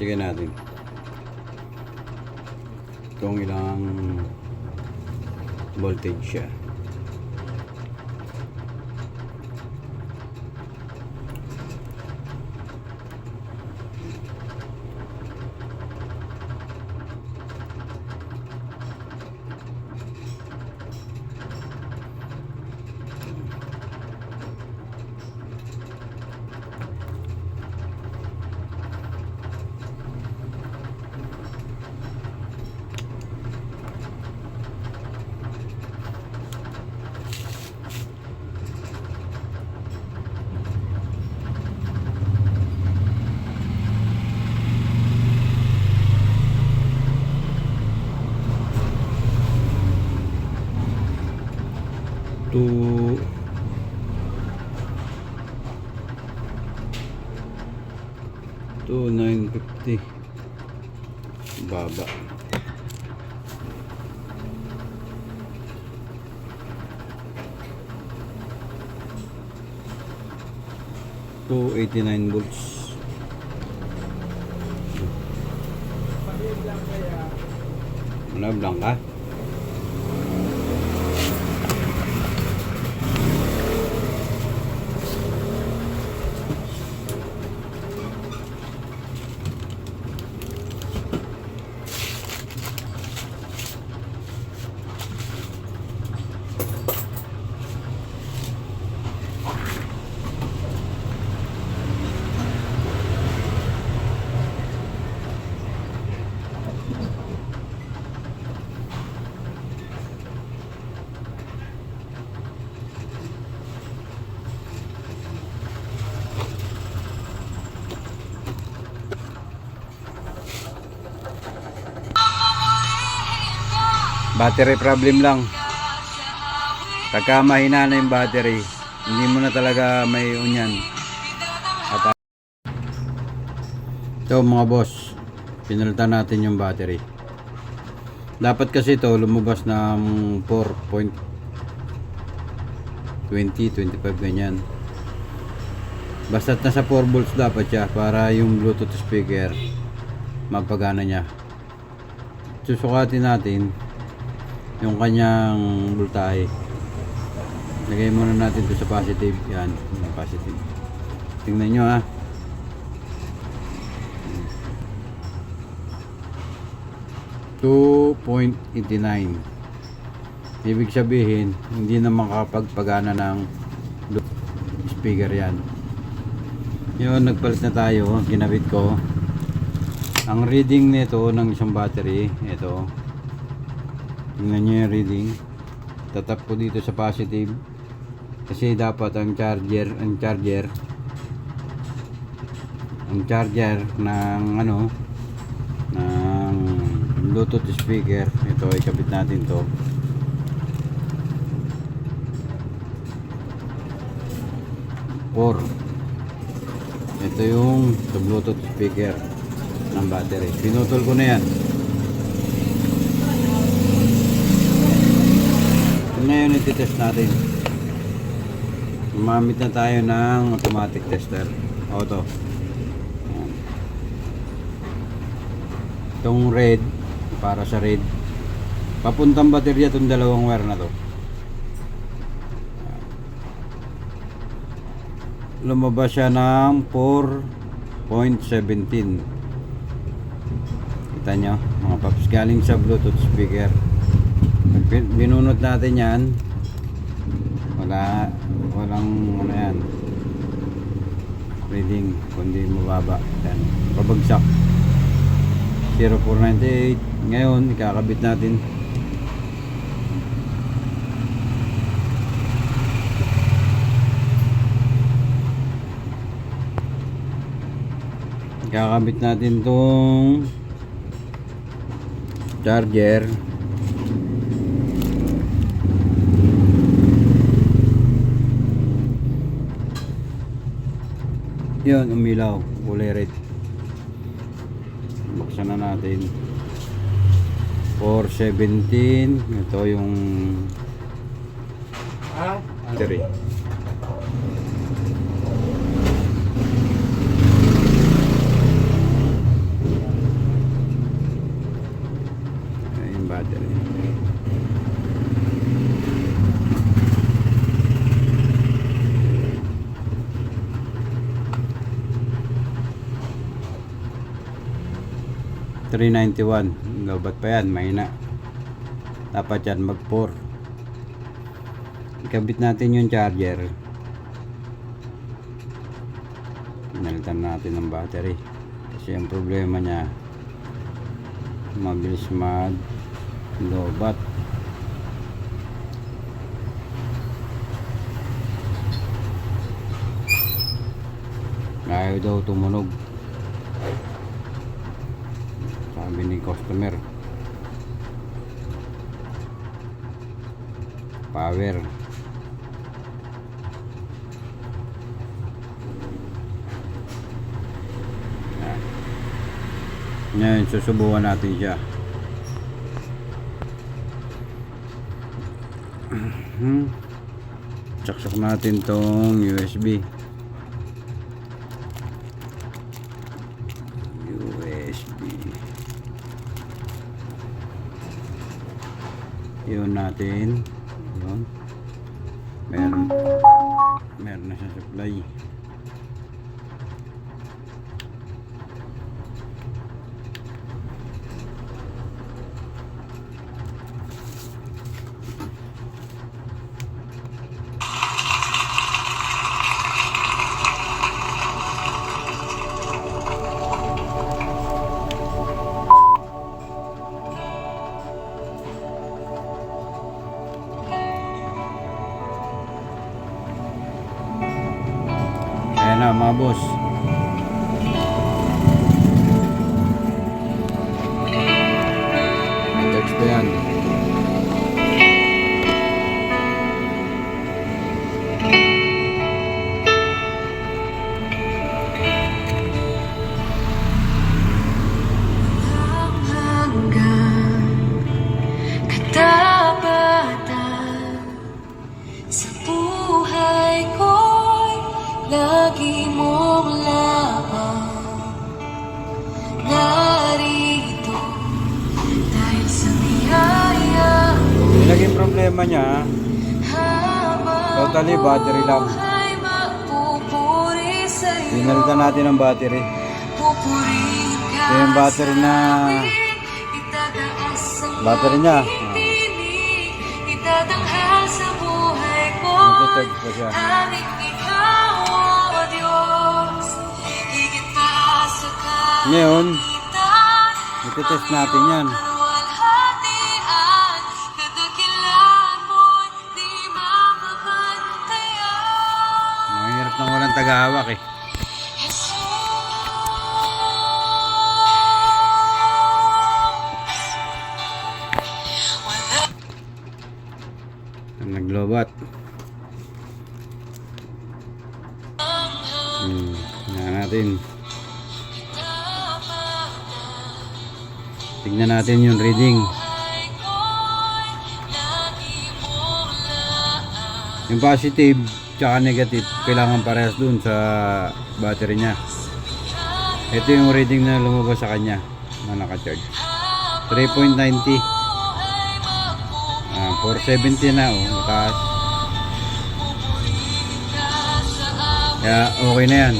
Tingnan natin kung ilang voltage siya. To 950 baba. To 89 volts. Ano, blanca? Battery problem lang. Pagka mahina na yung battery, hindi mo na talaga may unyan. At ito mga boss, pinalitan natin yung battery. Dapat kasi ito lumabas ng 4.20-25 ganyan. Basta't nasa 4 volts dapat siya para yung Bluetooth speaker mapagana niya. Susukatin natin yung kanyang voltahe. Lagay muna natin ito sa positive. Yan, yung positive. Tingnan nyo ha. .89. Ibig sabihin hindi na makapagpagana ng speaker yan. Yun, nagpalit na tayo. Ginabit ko. Ang reading nito ng isang battery, ito. Tingnan nyo yung reading. Tatap ko dito sa positive kasi dapat ang charger ng ano, ng Bluetooth speaker, ito ikabit natin to. Ito yung sa Bluetooth speaker ng battery. Pinutol ko na yan. Ngayon iti-test natin. Gumamit na tayo ng automatic tester. Auto. Ayan. Itong red, para sa red. Papuntang baterya itong dalawang wire na to. Lumabas siya ng 4.17. Kita nyo mga paps, galing sa Bluetooth speaker. Binunot natin yan, walang ano yan reading, kundi mababa yan, pabagsak 0498. Ngayon ikakabit natin. Ikakabit natin tong charger. Yun, umilaw, kulay red. Buksan na natin. 417. Ito yung battery. $391. Lobat pa yan, mahina. Dapat yan mag 4. Ikabit natin yung charger. Pinalitan natin ng battery kasi ang problema niya, mabilis mag lobat. Ayaw daw tumunog, sabi ni customer. Power. Ngayon susubukan natin siya. Saksak natin tong USB. Yun natin. Yun. Meron na siya supply. Ayan na mga boss. Text ko yan. Lagi mong lamang narito dahil sa biyaya mo. Yung naging problema niya, totally battery lang. Pinalitan natin ang battery. Ito yung battery na niya. Itatanghal sa buhay ko. Nagte-charge pa siya. Ngayon, iti-test natin yan. Mahirap nang walang tagahawak eh. Naglobat. Tingnan natin. Tignan natin yung reading. Yung positive tsaka negative kailangan parehas dun sa battery nya. Ito yung reading na lumabas sa kanya na naka-charge. 3.90. 470 na mataas. Kaya okay na yan.